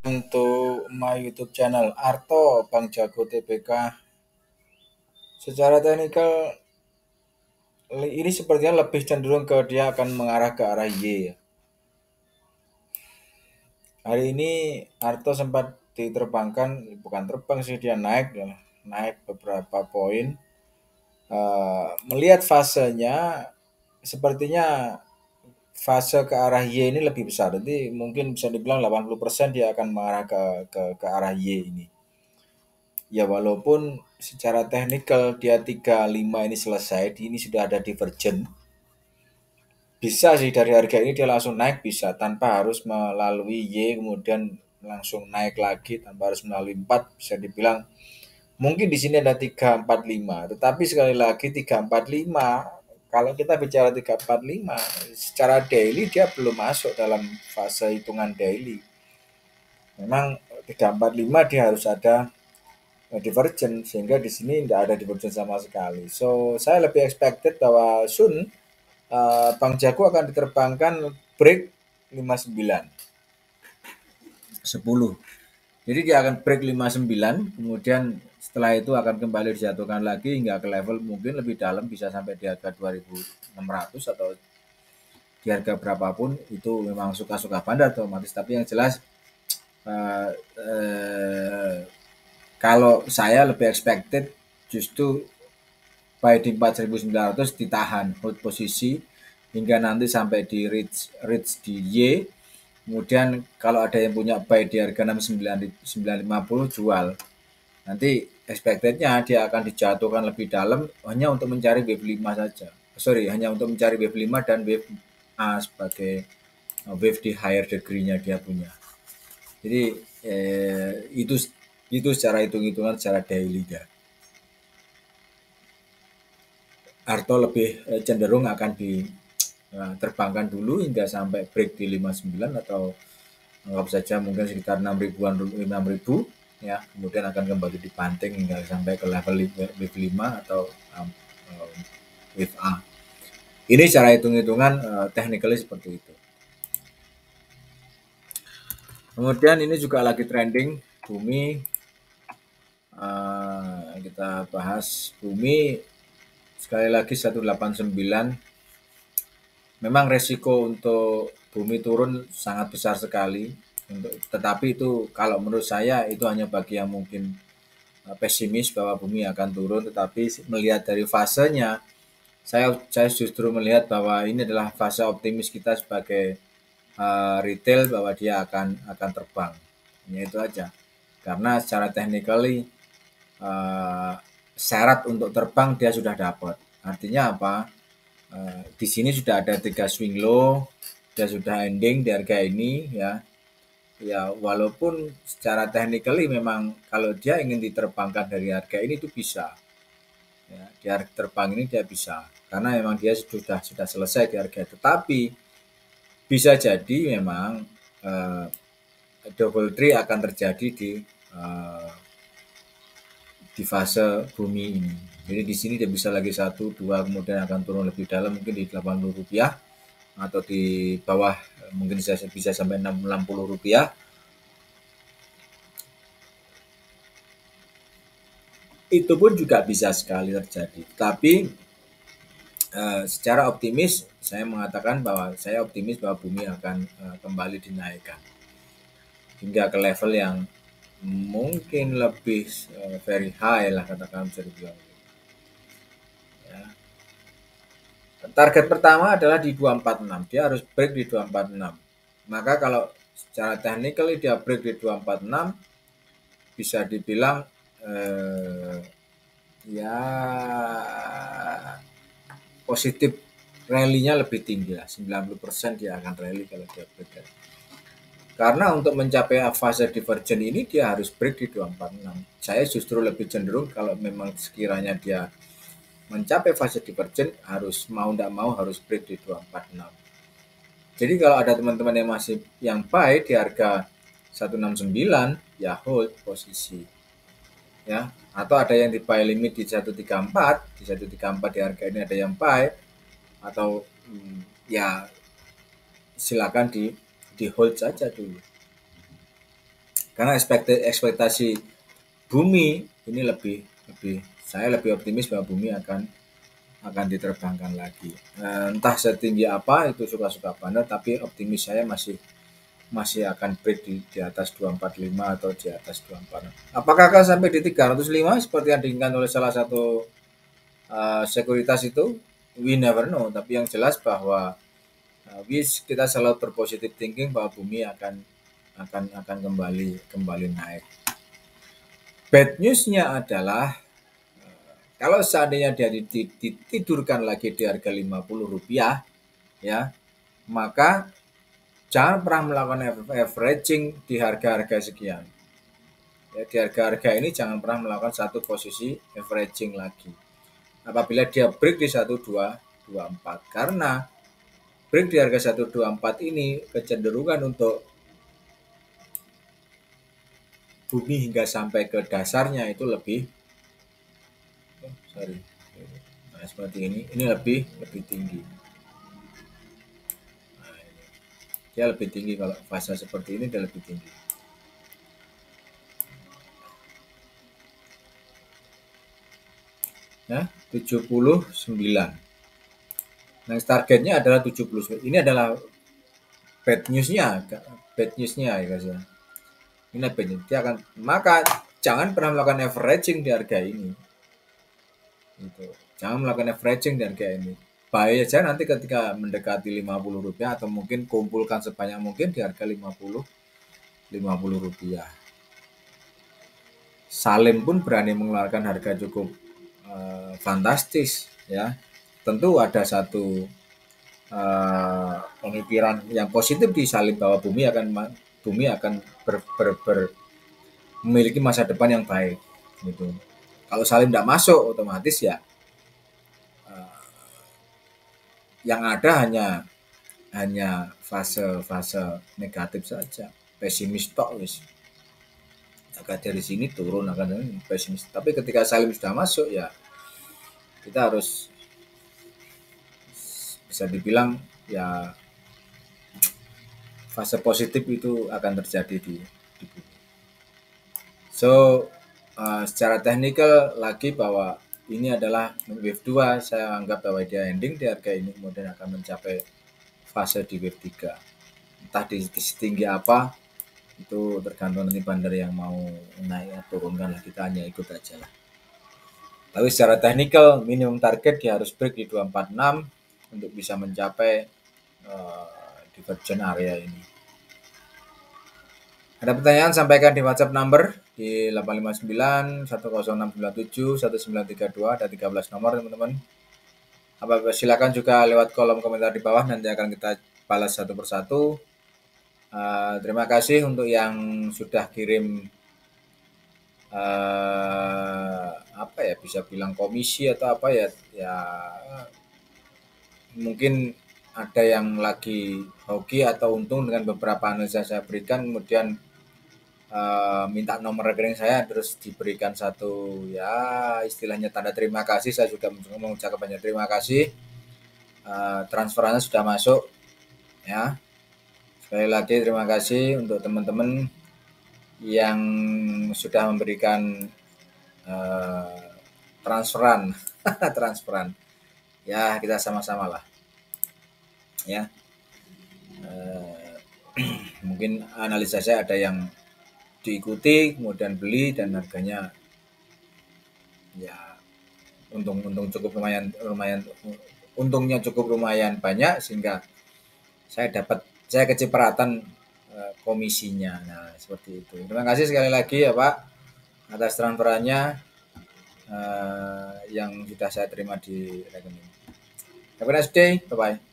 Untuk my YouTube channel Arto Bang Jago TBK. Secara teknikal ini sepertinya lebih cenderung ke dia akan mengarah ke arah Y ya. Hari ini Arto sempat diterbangkan, bukan terbang sih, dia naik ya, naik beberapa poin. Melihat fasenya, sepertinya fase ke arah Y ini lebih besar. Jadi mungkin bisa dibilang 80% dia akan mengarah ke arah Y ini. Ya walaupun secara teknikal dia 35 ini selesai, ini sudah ada divergen. Bisa sih dari harga ini dia langsung naik, bisa tanpa harus melalui Y kemudian langsung naik lagi tanpa harus melalui 4, bisa dibilang mungkin di sini ada 345. Tetapi sekali lagi 345, kalau kita bicara 345 secara daily dia belum masuk dalam fase hitungan daily. Memang 345 dia harus ada divergen, sehingga di sini tidak ada divergen sama sekali. So saya lebih expected bahwa soon Bang Jago akan diterbangkan break 59 10. Jadi dia akan break 59, kemudian setelah itu akan kembali dijatuhkan lagi hingga ke level mungkin lebih dalam, bisa sampai di harga 2600 atau di harga berapapun. Itu memang suka-suka bandar otomatis, tapi yang jelas eh, eh, kalau saya lebih expected justru buy di 4.900, ditahan hold posisi hingga nanti sampai di reach di Y. Kemudian kalau ada yang punya buy di harga 69.950 jual. Nanti expectednya dia akan dijatuhkan lebih dalam hanya untuk mencari wave 5 saja. Sorry, hanya untuk mencari wave 5 dan wave A sebagai wave di higher degree-nya dia punya. Jadi itu secara hitung-hitungan secara daily ya. Arto lebih cenderung akan diterbangkan dulu hingga sampai break di 59 atau anggap saja mungkin sekitar 6 ribuan, 6 ribu ya, kemudian akan kembali dipanting hingga sampai ke level wave 5 atau wave A. Ini secara hitung-hitungan technically seperti itu. Kemudian ini juga lagi trending bumi. Kita bahas bumi sekali lagi 189. Memang resiko untuk bumi turun sangat besar sekali. Tetapi itu kalau menurut saya itu hanya bagi yang mungkin pesimis bahwa bumi akan turun. Tetapi melihat dari fasenya, saya justru melihat bahwa ini adalah fase optimis kita sebagai retail, bahwa dia akan terbang. Hanya itu aja. Karena secara technically syarat untuk terbang dia sudah dapat. Artinya apa? Di sini sudah ada 3 swing low, dia sudah ending di harga ini ya. Ya walaupun secara technically memang kalau dia ingin diterbangkan dari harga ini itu bisa. Ya, di harga terbang ini dia bisa karena memang dia sudah selesai di harga, tetapi bisa jadi memang double tree akan terjadi di fase bumi ini. Jadi di sini dia bisa lagi 1, 2, kemudian akan turun lebih dalam mungkin di Rp80 atau di bawah mungkin bisa sampai Rp60. Itu pun juga bisa sekali terjadi. Tapi secara optimis saya mengatakan bahwa saya optimis bahwa bumi akan kembali dinaikkan hingga ke level yang mungkin lebih very high lah, katakan bisa dibilang. Ya. Target pertama adalah di 246, dia harus break di 246. Maka kalau secara technically dia break di 246, bisa dibilang ya positif rally-nya lebih tinggi lah, 90% dia akan rally kalau dia break. Karena untuk mencapai fase divergen ini dia harus break di 246. Saya justru lebih cenderung kalau memang sekiranya dia mencapai fase divergen harus mau tidak mau harus break di 246. Jadi kalau ada teman-teman yang masih yang buy di harga 169 ya hold posisi. Ya, atau ada yang di buy limit di 134, di harga ini ada yang buy atau ya silakan di hold saja dulu. Karena ekspektasi bumi ini saya lebih optimis bahwa bumi akan diterbangkan lagi. Entah setinggi apa itu suka-suka Anda, tapi optimis saya masih akan break di atas 245 atau di atas 24. Apakah akan sampai di 305 seperti yang diinginkan oleh salah satu sekuritas itu? We never know. Tapi yang jelas bahwa kita selalu berpositif thinking bahwa bumi akan kembali naik. Bad newsnya adalah kalau seandainya dia ditidurkan lagi di harga Rp50, ya, maka jangan pernah melakukan averaging di harga-harga sekian. Ya, di harga-harga ini jangan pernah melakukan satu posisi averaging lagi. Apabila dia break di 1224, karena break di harga 124 ini kecenderungan untuk bumi hingga sampai ke dasarnya itu lebih seperti ini lebih tinggi. Nah, dia lebih tinggi kalau fase seperti ini, dia lebih tinggi. Ya, 79. Nah, targetnya adalah 79. Ini adalah bad newsnya ya guys ya. Ini bad news. Maka jangan pernah melakukan averaging di harga ini. Gitu. Jangan melakukan averaging di harga ini. Bahaya aja nanti ketika mendekati Rp50 atau mungkin kumpulkan sebanyak mungkin di harga Rp50. Salim pun berani mengeluarkan harga cukup fantastis ya. Tentu ada satu pemikiran yang positif di Salim bahwa bumi akan memiliki masa depan yang baik gitu. Kalau Salim tidak masuk otomatis ya yang ada hanya fase negatif saja, pesimis tok wis. Agak dari sini turun akan pesimis. Tapi ketika Salim sudah masuk ya kita harus bisa dibilang ya fase positif itu akan terjadi di bumi. So secara teknikal lagi bahwa ini adalah wave 2, saya anggap bahwa dia ending di harga ini kemudian akan mencapai fase di wave 3. Entah di setinggi apa itu tergantung nanti bandar yang mau naik atau turunkan lah, kita hanya ikut aja lah. Tapi secara teknikal minimum target dia harus break di 246 untuk bisa mencapai divergent area ini. Ada pertanyaan sampaikan di WhatsApp number di 859 10697 1932, ada 13 nomor teman-teman. Silakan juga lewat kolom komentar di bawah, nanti akan kita balas satu persatu. Terima kasih untuk yang sudah kirim apa ya, bisa bilang komisi atau apa ya mungkin ada yang lagi hoki atau untung dengan beberapa analisa saya berikan, kemudian minta nomor rekening saya terus diberikan satu ya istilahnya tanda terima kasih. Saya juga mengucapkan banyak terima kasih. Transferannya sudah masuk ya. Sekali lagi terima kasih untuk teman-teman yang sudah memberikan transferan transferan ya, kita sama-sama lah ya. Mungkin analisa saya ada yang diikuti kemudian beli dan harganya ya untung cukup lumayan untungnya cukup lumayan banyak sehingga saya kecipratan komisinya. Nah, seperti itu. Terima kasih sekali lagi ya Pak atas transferannya yang sudah saya terima di rekening. Have a nice day. Bye bye.